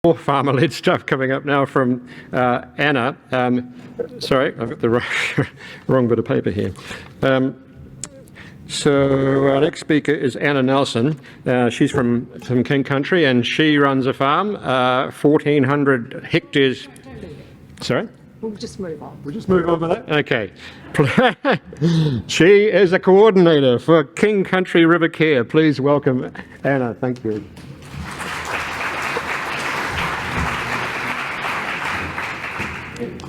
more farmer-led stuff coming up now from Anna. Sorry, I've got the wrong bit of paper here. So our next speaker is Anna Nelson. She's from King Country, and she runs a farm, 1,400 hectares. Sorry? We'll just move on. We'll just move on with that? Okay. She is a coordinator for King Country River Care. Please welcome Anna. Thank you.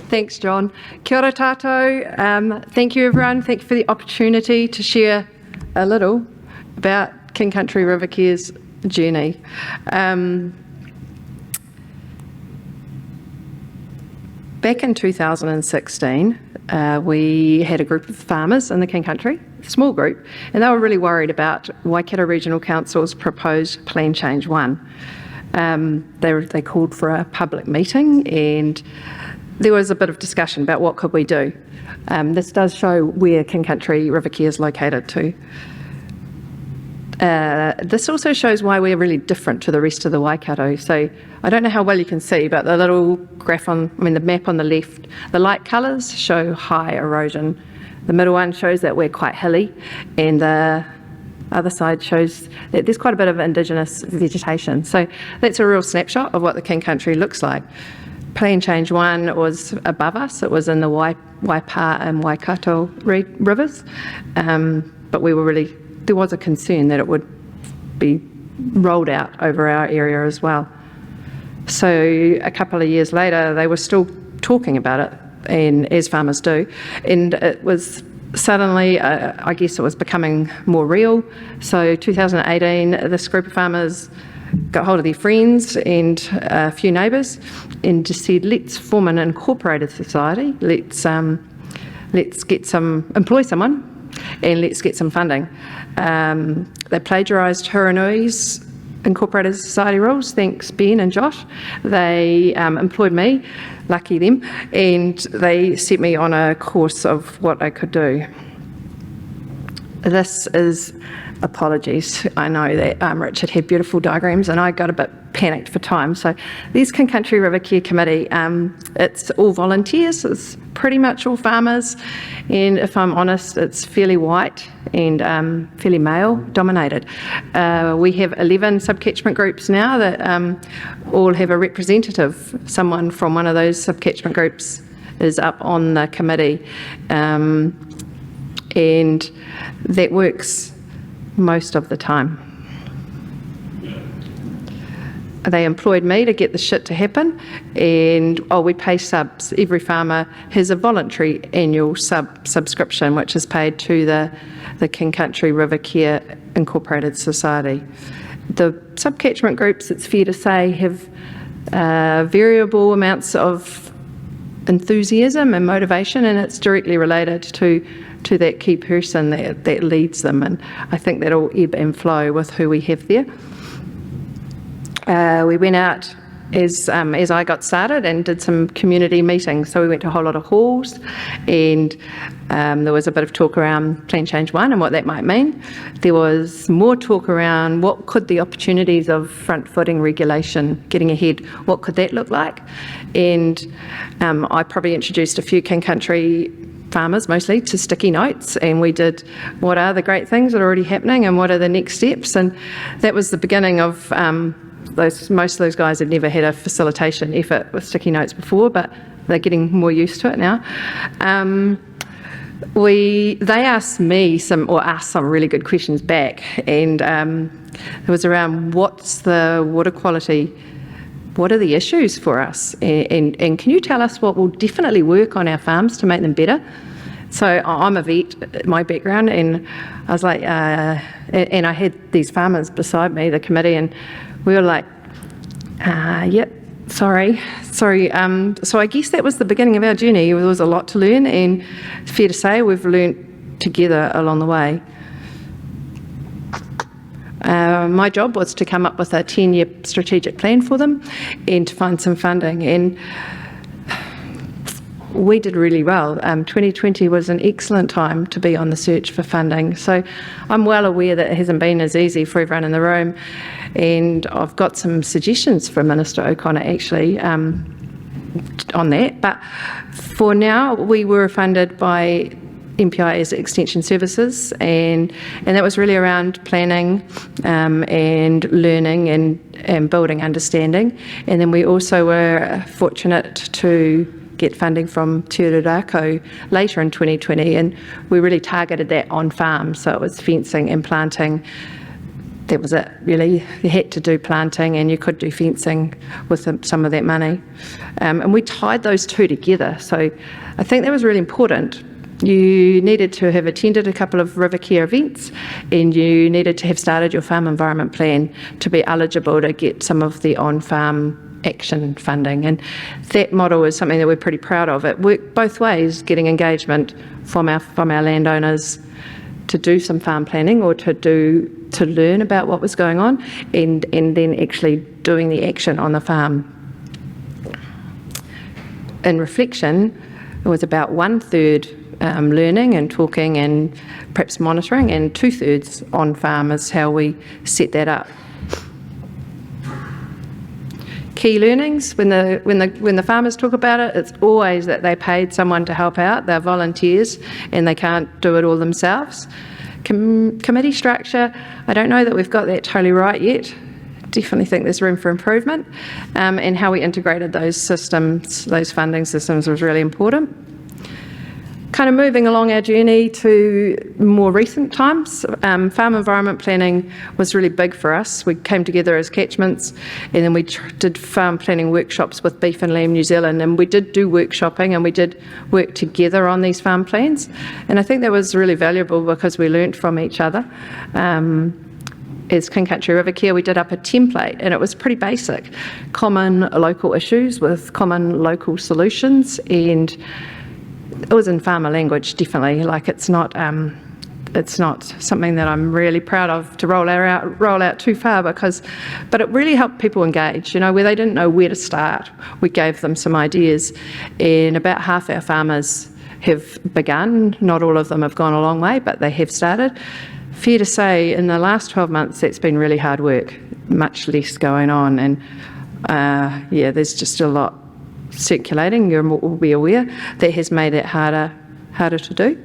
Thanks, John. Kia ora tātou. Thank you, everyone. Thank you for the opportunity to share a little about King Country River Care's journey. Back in 2016, we had a group of farmers in the King Country, a small group, and they were really worried about Waikato Regional Council's proposed Plan Change 1. They called for a public meeting, and there was a bit of discussion about what could we do. This does show where King Country River Care is located too. This also shows why we're really different to the rest of the Waikato. So I don't know how well you can see, but the little the map on the left, the light colours show high erosion. The middle one shows that we're quite hilly, and the other side shows that there's quite a bit of indigenous vegetation. So that's a real snapshot of what the King Country looks like. Plan Change 1 was above us. It was in the Waipa and Waikato rivers, but there was a concern that it would be rolled out over our area as well. So a couple of years later, they were still talking about it, and as farmers do, and it was suddenly, I guess it was becoming more real. So 2018, this group of farmers got hold of their friends and a few neighbours and just said, let's form an incorporated society, let's employ someone and let's get some funding. They plagiarised Huranui's incorporated society rules, thanks Ben and Josh. They employed me, lucky them, and they set me on a course of what I could do. This is, apologies, I know that Richard had beautiful diagrams and I got a bit panicked for time. So there's King Country River Care Committee. It's all volunteers, it's pretty much all farmers, and if I'm honest, it's fairly white and fairly male dominated. We have 11 sub-catchment groups now that all have a representative. Someone from one of those sub-catchment groups is up on the committee, and that works most of the time. They employed me to get the shit to happen, and we pay subs. Every farmer has a voluntary annual subscription which is paid to the King Country River Care Incorporated Society. The sub-catchment groups, it's fair to say, have variable amounts of enthusiasm and motivation, and it's directly related to that key person that leads them, and I think that'll ebb and flow with who we have there. We went out as I got started and did some community meetings. So we went to a whole lot of halls, and there was a bit of talk around Plan Change 1 and what that might mean. There was more talk around what could the opportunities of front-footing regulation, getting ahead, what could that look like? And I probably introduced a few King Country farmers mostly to sticky notes, and we did what are the great things that are already happening and what are the next steps, and that was the beginning of most of those guys had never had a facilitation effort with sticky notes before, but they're getting more used to it now. They asked me some really good questions back, and it was around what's the water quality, what are the issues for us, and can you tell us what will definitely work on our farms to make them better? So I'm a vet, my background, and I was like, and I had these farmers beside me, the committee, and we were like, yep, sorry. So I guess that was the beginning of our journey. There was a lot to learn, and it's fair to say we've learnt together along the way. My job was to come up with a 10-year strategic plan for them and to find some funding. And we did really well. 2020 was an excellent time to be on the search for funding. So I'm well aware that it hasn't been as easy for everyone in the room. And I've got some suggestions from Minister O'Connor actually on that. But for now, we were funded by MPI as Extension Services, and that was really around planning and learning and building understanding. And then we also were fortunate to get funding from Te Rurako later in 2020, and we really targeted that on farms, so it was fencing and planting. That was it, really. You had to do planting and you could do fencing with some of that money. And we tied those two together, so I think that was really important. You needed to have attended a couple of river care events, and you needed to have started your farm environment plan to be eligible to get some of the on-farm action funding. And that model is something that we're pretty proud of. It worked both ways, getting engagement from our landowners to do some farm planning or to learn about what was going on, and then actually doing the action on the farm. In reflection, it was about 1/3 learning and talking and perhaps monitoring, and 2/3 on farm is how we set that up. Key learnings, when the farmers talk about it, it's always that they paid someone to help out. They're volunteers and they can't do it all themselves. Committee structure, I don't know that we've got that totally right yet. Definitely think there's room for improvement, and how we integrated those systems, those funding systems, was really important. Kind of moving along our journey to more recent times, farm environment planning was really big for us. We came together as Catchments, and then we did farm planning workshops with Beef and Lamb New Zealand, and we did do workshopping and we did work together on these farm plans. And I think that was really valuable because we learnt from each other. As King Country River Care, we did up a template, and it was pretty basic. Common local issues with common local solutions, and it was in farmer language, definitely. Like it's not something that I'm really proud of to roll out too far, but it really helped people engage. Where they didn't know where to start, we gave them some ideas, and about half our farmers have begun. Not all of them have gone a long way, but they have started. Fair to say, in the last 12 months, that's been really hard work. Much less going on, and there's just a lot circulating. You'll be aware that has made it harder to do.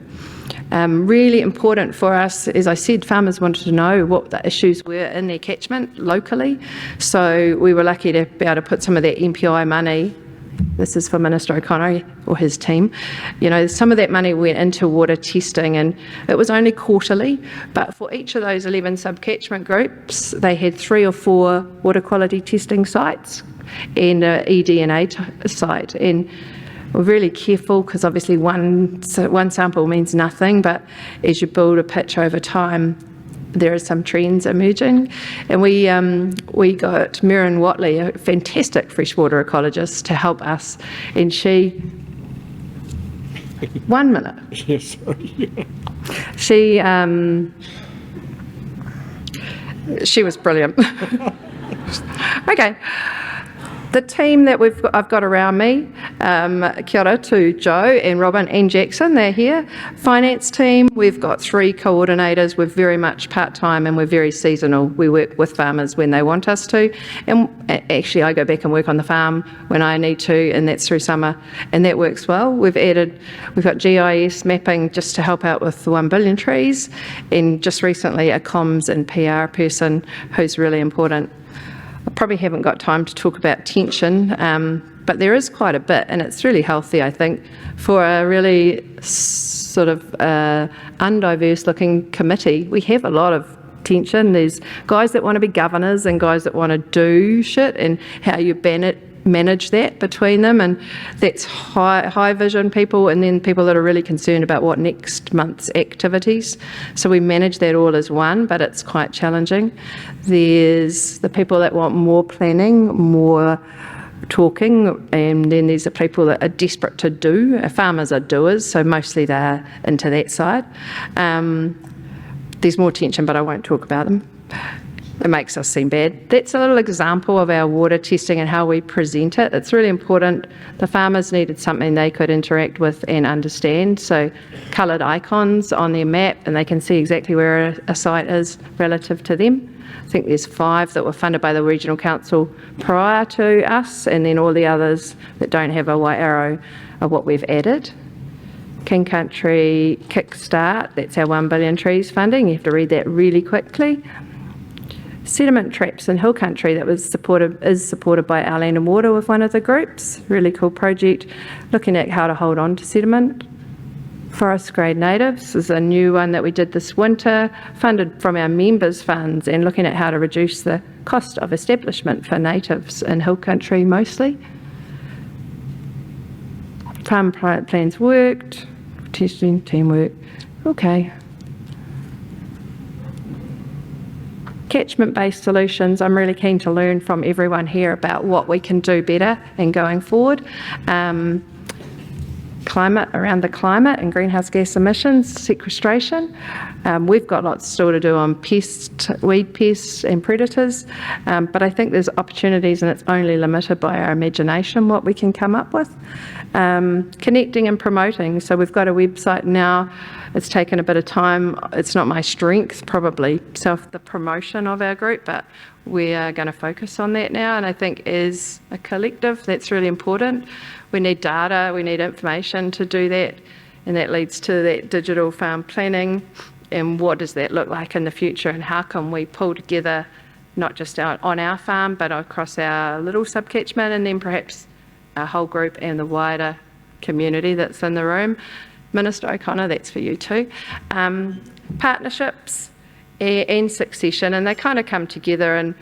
Really important for us, as I said, farmers wanted to know what the issues were in their catchment locally, so we were lucky to be able to put some of that MPI money. This is for Minister O'Connor or his team. Some of that money went into water testing, and it was only quarterly, but for each of those 11 sub-catchment groups, they had 3 or 4 water quality testing sites and an eDNA site. And we're really careful because obviously one sample means nothing, but as you build a pitch over time, there are some trends emerging. And we got Mirren Watley, a fantastic freshwater ecologist, to help us, and she 1 minute. Yes, sorry. She was brilliant. Okay. The team that I've got around me, kia ora to Joe and Robin and Jackson, they're here. Finance team, we've got 3 coordinators. We're very much part-time and we're very seasonal. We work with farmers when they want us to. And actually, I go back and work on the farm when I need to, and that's through summer, and that works well. We've got GIS mapping just to help out with the 1 billion trees, and just recently a comms and PR person who's really important. I probably haven't got time to talk about tension, but there is quite a bit, and it's really healthy, I think, for a really sort of undiverse looking committee. We have a lot of tension. There's guys that want to be governors and guys that want to do shit, and how you manage that between them, and that's high vision people, and then people that are really concerned about what next month's activities. So we manage that all as one, but it's quite challenging. There's the people that want more planning, more talking, and then there's the people that are desperate to do. Farmers are doers, so mostly they're into that side. There's more tension, but I won't talk about them. it makes us seem bad. That's a little example of our water testing and how we present it. It's really important. The farmers needed something they could interact with and understand. So coloured icons on their map, and they can see exactly where a site is relative to them. I think there's 5 that were funded by the Regional Council prior to us, and then all the others that don't have a white arrow are what we've added. King Country Kickstart, that's our 1 billion trees funding. You have to read that really quickly. Sediment traps in hill country that is supported by Our Land and Water with one of the groups. Really cool project looking at how to hold on to sediment. Forest grade natives is a new one that we did this winter, funded from our members' funds, and looking at how to reduce the cost of establishment for natives in hill country mostly. Farm plans worked, testing, teamwork, okay. Catchment-based solutions, I'm really keen to learn from everyone here about what we can do better and going forward. Climate, around the climate and greenhouse gas emissions, sequestration. We've got lots still to do on pests, weed pests and predators, but I think there's opportunities, and it's only limited by our imagination what we can come up with. Connecting and promoting. So we've got a website now. It's taken a bit of time. It's not my strength, probably, the promotion of our group, but we are going to focus on that now. And I think as a collective, that's really important. We need data, we need information to do that, and that leads to that digital farm planning, and what does that look like in the future, and how can we pull together not just on our farm but across our little sub-catchment, and then perhaps our whole group and the wider community that's in the room. Minister O'Connor, that's for you too. Partnerships and succession, and they kind of come together, and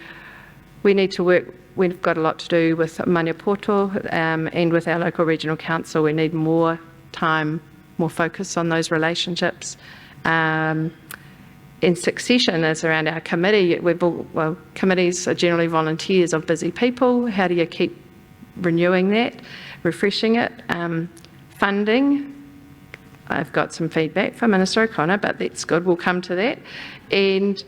we need to work. We've got a lot to do with Maniapoto and with our local regional council. We need more time, more focus on those relationships. And succession is around our committee. Committees are generally volunteers of busy people. How do you keep renewing that, refreshing it? Funding. I've got some feedback from Minister O'Connor, but that's good. We'll come to that. And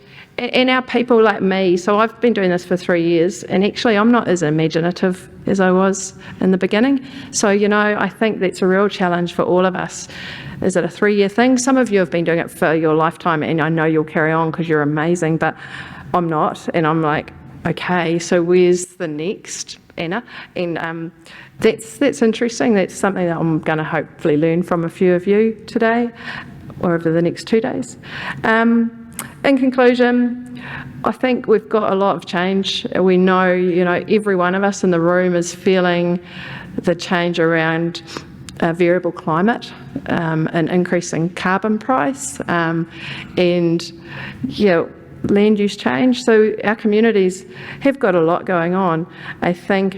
our people like me. So I've been doing this for 3 years, and actually I'm not as imaginative as I was in the beginning. So, I think that's a real challenge for all of us. Is it a 3-year thing? Some of you have been doing it for your lifetime, and I know you'll carry on because you're amazing, but I'm not. And I'm like, okay, so where's the next, Anna? And that's interesting. That's something that I'm going to hopefully learn from a few of you today or over the next 2 days. In conclusion, I think we've got a lot of change. We know, every one of us in the room is feeling the change around variable climate, an increasing carbon price, and land use change. So our communities have got a lot going on. I think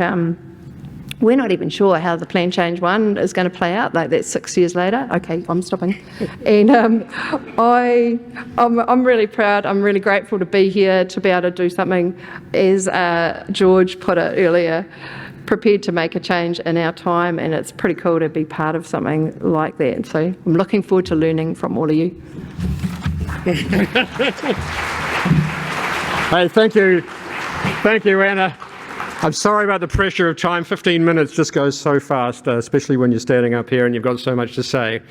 we're not even sure how the plan change 1 is going to play out. Like, that's 6 years later. Okay, I'm stopping. And I'm really proud. I'm really grateful to be here, to be able to do something, as George put it earlier, prepared to make a change in our time, and it's pretty cool to be part of something like that. So I'm looking forward to learning from all of you. Hey, thank you. Thank you, Anna. I'm sorry about the pressure of time. 15 minutes just goes so fast, especially when you're standing up here and you've got so much to say.